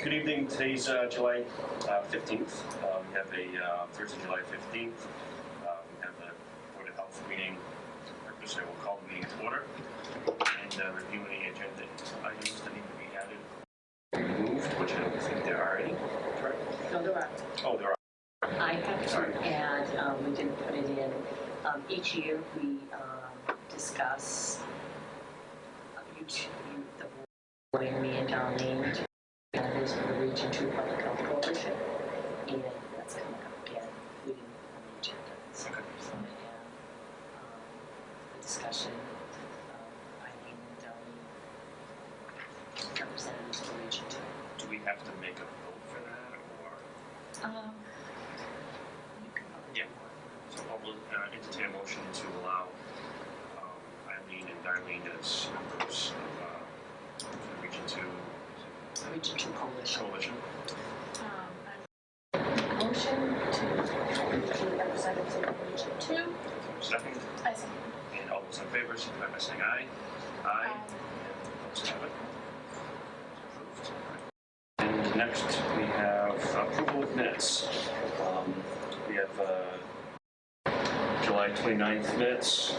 Good evening. Today's July 15th. We have a Thursday, July 15th. We have the Board of Health meeting. Purpose, I will call the meeting to order and review any agenda items that need to be added or removed, which I don't think there are any. Correct? No, there are. Oh, there are. I have to add, we didn't put it in. Each year we discuss the board, me and Darlene, that is for the Region 2 Public Health Coalition, and that's coming up again. We didn't put on the agenda. So Okay. we're going to have the discussion of Eileen and Darlene, representatives for Region 2. Do we have to make a vote for that, or? You can Yeah. So I'll entertain a motion to allow Eileen and Darlene as members of the Region 2 Region 2 Coalition. Motion to representatives of Region 2. Second? I second. And all those in favor, signify by saying aye. Aye. And opposed, have it. Approved. And next, we have approval of minutes. We have July 29th minutes. I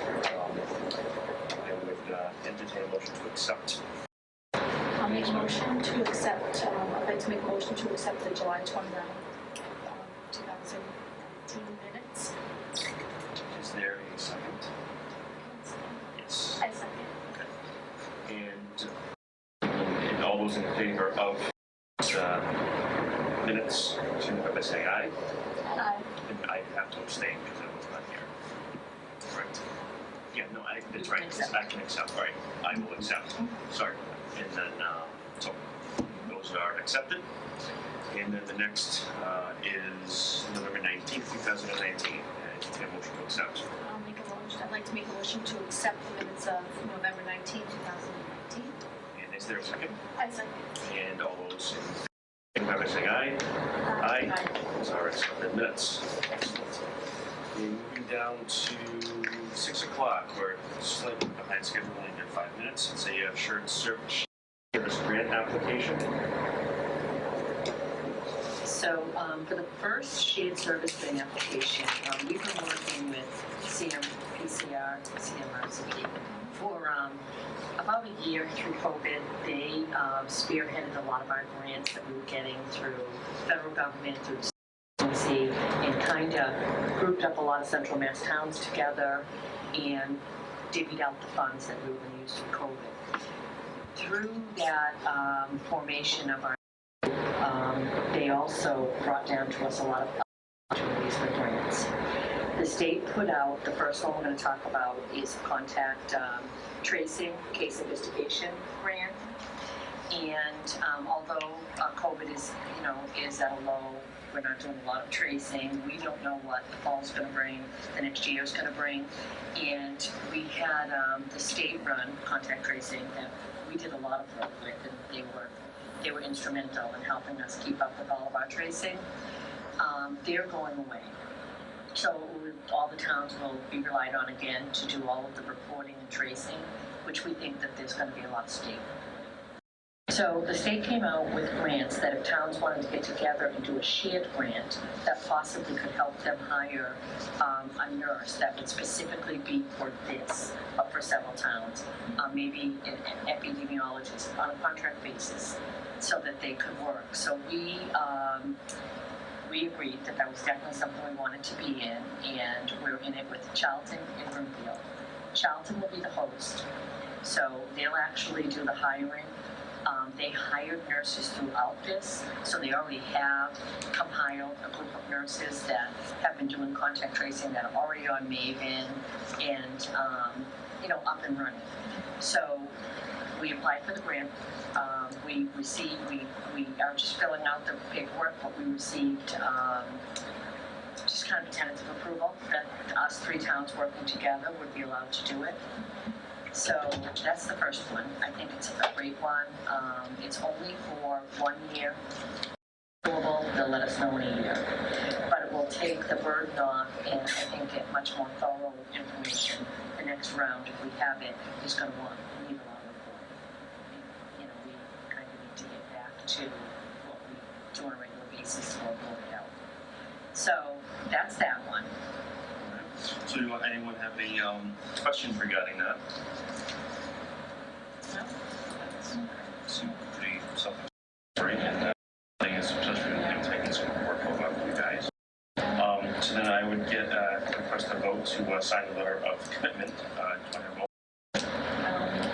would entertain a motion to accept. I'll make a motion to accept, I'd like to make a motion to accept the July 29th, 2019 minutes. Is there a second? Yes. I second. Okay. And all those in favor of minutes, signify by saying aye. Aye. And I have to abstain because I was not here. Right. Yeah, no, that's right. I can accept. All right, I will accept. Sorry. And then, so those are accepted. And then the next is November 19th, 2019. Entertain a motion to accept. I'll make a motion. I'd like to make a motion to accept the minutes of November 19th, 2019. And is there a second? I second. And all those in favor saying aye. Aye. Those are accepted minutes. Excellent. We're moving down to 6 o'clock. We're slightly behind schedule, only did 5 minutes. It's a shared service grant application. So for the first shared service grant application, we've been working with CMPCR, CMRCP for about a year through COVID. They spearheaded a lot of our grants that we were getting through federal government, through the agency, and kind of grouped up a lot of Central Mass towns together and divvied out the funds that we were going to use for COVID. Through that formation of our they also brought down to us a lot of opportunities for grants. The state put out, the first one we're going to talk about is contact tracing case investigation grant. And although COVID is at a low, we're not doing a lot of tracing. We don't know what the fall's going to bring, the next year is going to bring. And we had the state run contact tracing that we did a lot of work with, and they were instrumental in helping us keep up with all of our tracing. They're going away. So all the towns will be relied on again to do all of the reporting and tracing, which we think that there's going to be a lot of state. So the state came out with grants that if towns wanted to get together and do a shared grant that possibly could help them hire a nurse that would specifically be for this, but for several towns, maybe an epidemiologist on a contract basis, so that they could work. So we agreed that that was definitely something we wanted to be in, and we're in it with Charlton and Broomfield. Charlton will be the host, so they'll actually do the hiring. They hired nurses throughout this, so they already have compiled a group of nurses that have been doing contact tracing that are already on Maven and up and running. So we applied for the grant. We are just filling out the paperwork, but we received just kind of a tentative approval that us 3 towns working together would be allowed to do it. So that's the first one. I think it's a great one. It's only for 1 year. They'll let us know in a year. But it will take the burden off and I think get much more thorough information. The next round, if we have it, is going to need a lot of reporting. We kind of need to get back to what Services for Board of Health. So that's that one. So do anyone have any questions regarding that? No? Seems pretty self-explanatory, and thing is especially when taking some work over with you guys. So then I would get request a vote to sign the letter of commitment.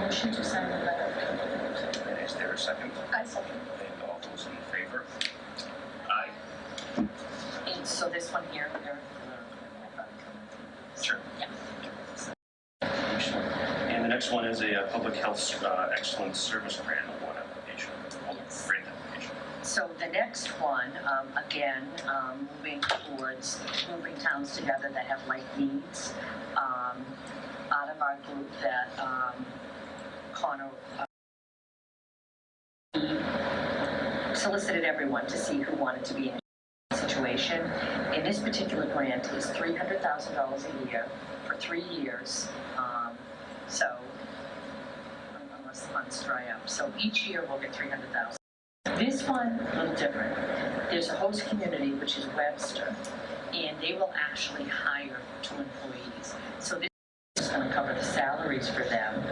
Motion to sign the letter of commitment. Is there a second? I second. And all those in favor? Aye. And so this one here, Eric, Sure. Yeah. Excellent. And the next one is a public health excellence service grant award application. Yes. Grant application. So the next one, again, moving towards moving towns together that have like needs. Out of our group that Connor solicited everyone to see who wanted to be in a situation. And this particular grant is $300,000 a year for 3 years. So unless the funds dry up. So each year we'll get $300,000. This one, a little different. There's a host community, which is Webster, and they will actually hire 2 employees. So this is going to cover the salaries for them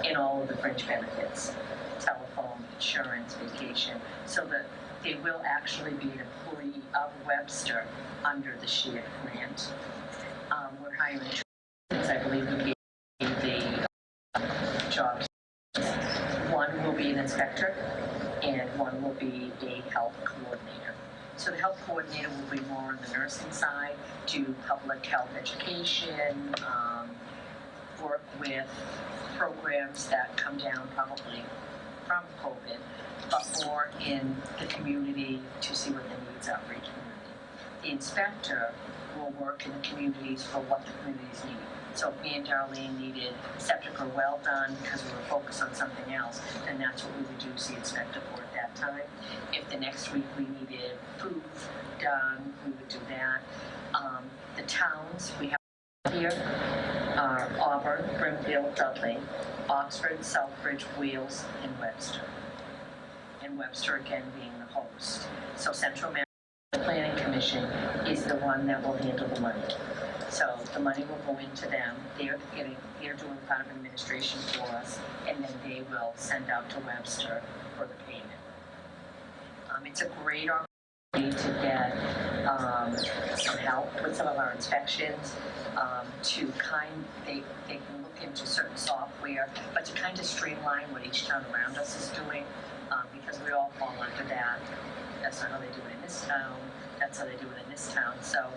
and all of the fringe benefits, telephone, insurance, vacation, so that they will actually be an employee of Webster under the shared grant. We're hiring 2, I believe we gave the jobs. One will be an inspector, and one will be a health coordinator. So the health coordinator will be more on the nursing side, do public health education, work with programs that come down probably from COVID, but more in the community to see what the needs are for each community. The inspector will work in the communities for what the communities need. So if me and Darlene needed septic or well done because we were focused on something else, then that's what we would do, see inspector for at that time. If the next week we needed food done, we would do that. The towns we have here are Auburn, Brimfield, Dudley, Oxford, Southbridge, Wheels, and Webster. And Webster again being the host. So Central Mass Planning Commission is the one that will handle the money. So the money will go into them. They're doing part of administration for us, and then they will send out to Webster for the payment. It's a great opportunity to get some help with some of our inspections. They can look into certain software, but to kind of streamline what each town around us is doing, because we all fall under that. That's not how they do it in this town. That's how they do it in this town. So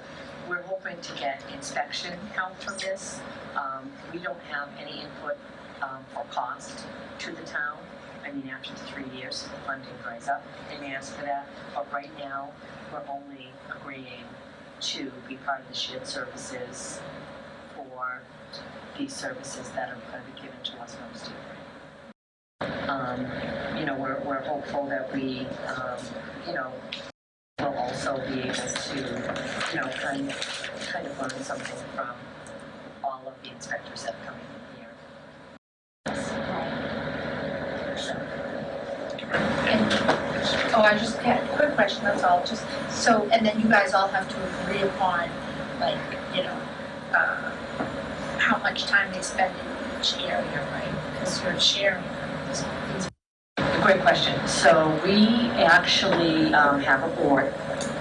we're hoping to get inspection help from this. We don't have any input for cost to the town. I mean, after the 3 years, the funding dries up, they may ask for that. But right now, we're only agreeing to be part of the shared services for these services that are going to be given to us most year. We're hopeful that we, will also be able to, kind of learn something from all of the inspectors that come in here. I just had a quick question, that's all, and then you guys all have to agree upon, how much time they spend in each area, right? Because you're sharing these. Great question. So we actually have a board.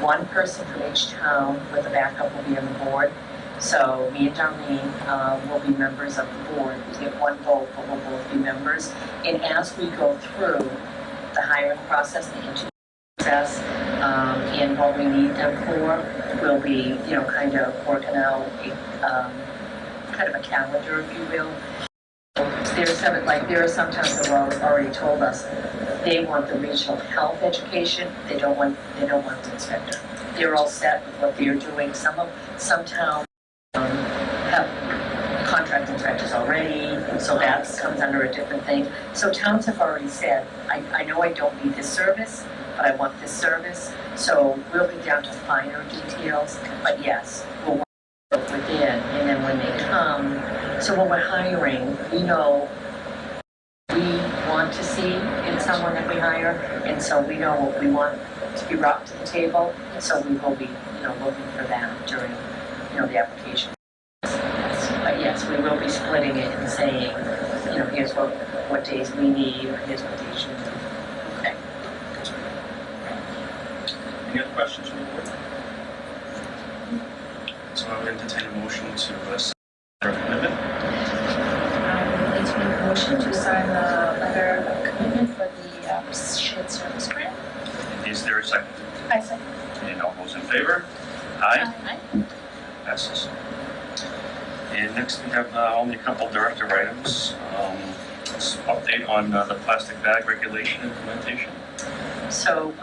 One person from each town with a backup will be on the board. So me and Darlene will be members of the board. We get one vote, but we'll both be members. And as we go through the hiring process, the interview process, and what we need them for, we'll be, kind of working out kind of a calendar, if you will. There are some towns that have already told us they want the regional health education. They don't want the inspector. They're all set with what they're doing. Some towns have contract inspectors already, and so that comes under a different thing. So towns have already said, I know I don't need this service, but I want this service. So we'll be down to finer details. But yes, we'll work within, and then when they come. So when we're hiring, we know we want to see in someone that we hire, and so we know what we want to be brought to the table, so we will be, looking for that during, the application. But yes, we will be splitting it and saying, here's what days we need, or here's what days you need. Okay. Any other questions from the board? So I would entertain a motion to accept their commitment. I would like to make a motion to sign the letter of commitment for the shared service grant. Is there a second? I second. And all those in favor? Aye. Passes. And next we have only a couple of director items. Update on the plastic bag regulation implementation. So,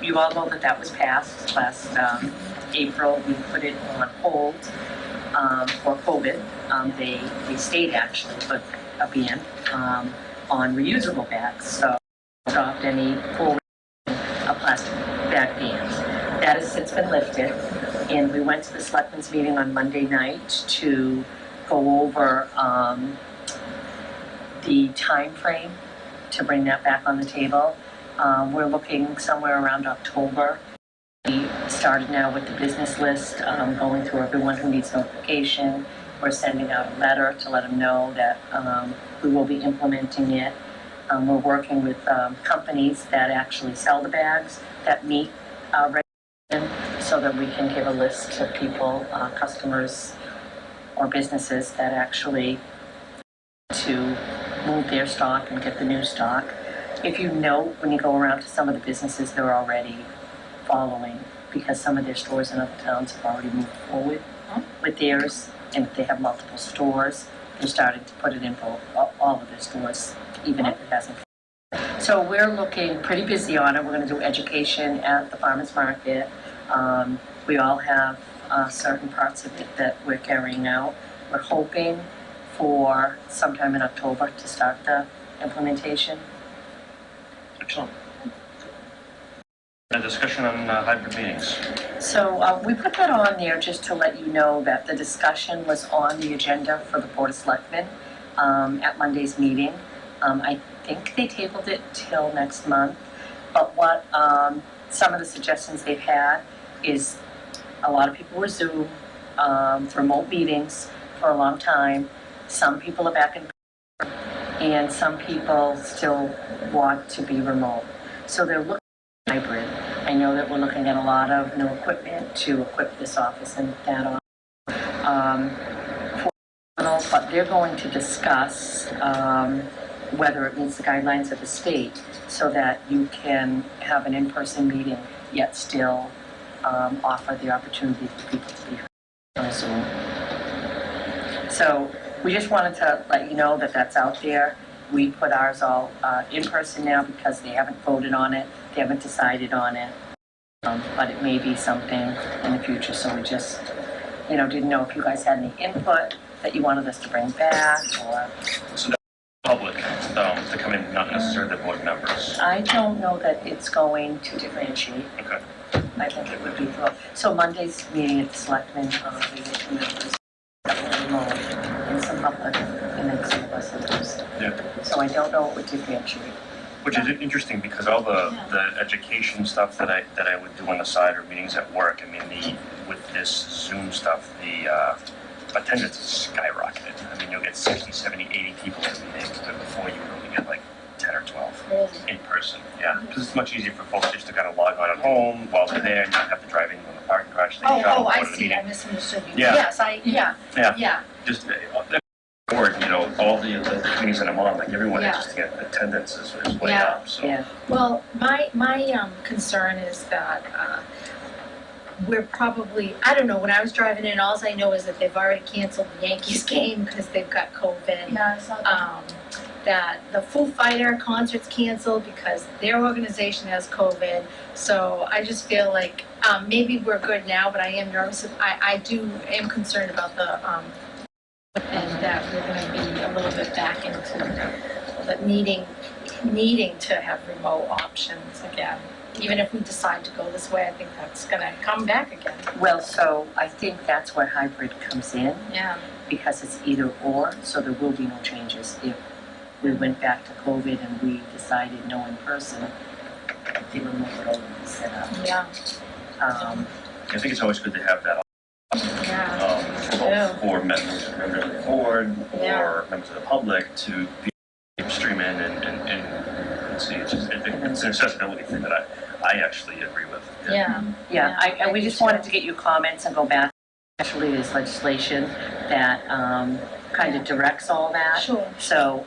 you all know that was passed last April. We put it on hold for COVID. They stayed actually, but a ban on reusable bags. So, stopped any full plastic bag bans. That has since been lifted, and we went to the selectmen's meeting on Monday night to go over the time frame to bring that back on the table. We're looking somewhere around October. We started now with the business list, going through everyone who needs notification. We're sending out a letter to let them know that we will be implementing it. We're working with companies that actually sell the bags that meet regulation, so that we can give a list to people, customers or businesses that actually to move their stock and get the new stock. If you know, when you go around to some of the businesses, they're already following, because some of their stores in other towns have already moved forward with theirs, and if they have multiple stores, they're starting to put it in for all of their stores, even if it hasn't. So we're looking pretty busy on it. We're going to do education at the farmers market. We all have certain parts of it that we're carrying out. We're hoping for sometime in October to start the implementation. Excellent. A discussion on hybrid meetings. So we put that on there just to let you know that the discussion was on the agenda for the Board of Selectmen at Monday's meeting. I think they tabled it till next month, but what some of the suggestions they've had is a lot of people were Zoom, remote meetings for a long time. Some people are back in person, and some people still want to be remote. So they're looking at hybrid. I know that we're looking at a lot of new equipment to equip this office and that office. But they're going to discuss whether it meets the guidelines of the state, so that you can have an in-person meeting, yet still offer the opportunity for people to be on Zoom. So we just wanted to let you know that that's out there. We put ours all in person now because they haven't voted on it, they haven't decided on it, but it may be something in the future. So we just, didn't know if you guys had any input that you wanted us to bring back, or. So that's public to come in, not necessarily the board members. I don't know that it's going to differentiate. Okay. I think it would be for, so Monday's meeting at the selectmen, we had 2 members that were remote, and some public, and then some of us others. Yeah. So I don't know what would differentiate. Which is interesting, because all the education stuff that I would do on the side, or meetings at work, I mean, with this Zoom stuff, the attendance is skyrocketed. I mean, you'll get 60, 70, 80 people at a meeting, but before you would only get like 10 or 12 in person. Yeah, because it's much easier for folks just to kind of log on at home while they're there, and not have to drive in from the parking garage. I see, I misunderstood you. Yeah. Yes, yeah. Just board, all the meetings that I'm on, like everyone, Yeah. just get attendance is way Yeah. up. So Yeah. Well, my concern is that we're probably, I don't know, when I was driving in, all I know is that they've already canceled the Yankees game because they've got COVID. Yeah, I saw that. That the Foo Fighter concert's canceled because their organization has COVID. So I just feel like maybe we're good now, but I am nervous. I am concerned about the and that we're going to be a little bit back into the needing to have remote options again. Even if we decide to go this way, I think that's going to come back again. Well, so I think that's where hybrid comes in, Yeah. because it's either or, so there will be no changes if we went back to COVID and we decided no in person, they were more able to set up. Yeah, I think it's always good to have that yeah, for both for members of the board Yeah. or members of the public to be stream in and see. It's just it's an accessibility thing that I actually agree with. yeah. Yeah, Yeah, we I just do wanted too. to get your comments and go back. Actually, there's legislation that kind of directs all that. Sure. So,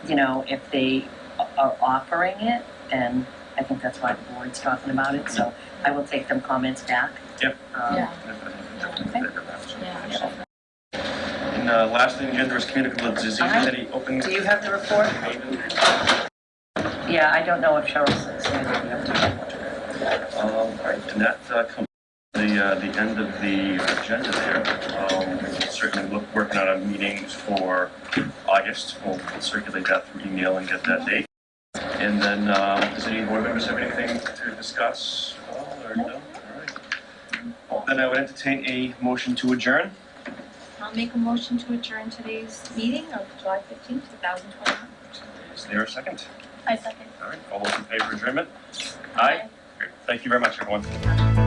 you know, if they are offering it, then I think that's why the board's talking about it. So I will take them comments back. Yep. Yeah. Yeah. And last thing, agenda is communicable diseases. Any open? Do you have the report? Yeah, I don't know if Cheryl's excited. All right, and that comes to the end of the agenda there. We'll certainly working on our meetings for August. We'll circulate that through email and get that date. And then, does any board members have anything to discuss? Or no? All right. Well, then I would entertain a motion to adjourn. I'll make a motion to adjourn today's meeting of July 15th, 2021. Is there a second? I second. All right, all those in favor of adjournment? Aye. Great. Thank you very much, everyone.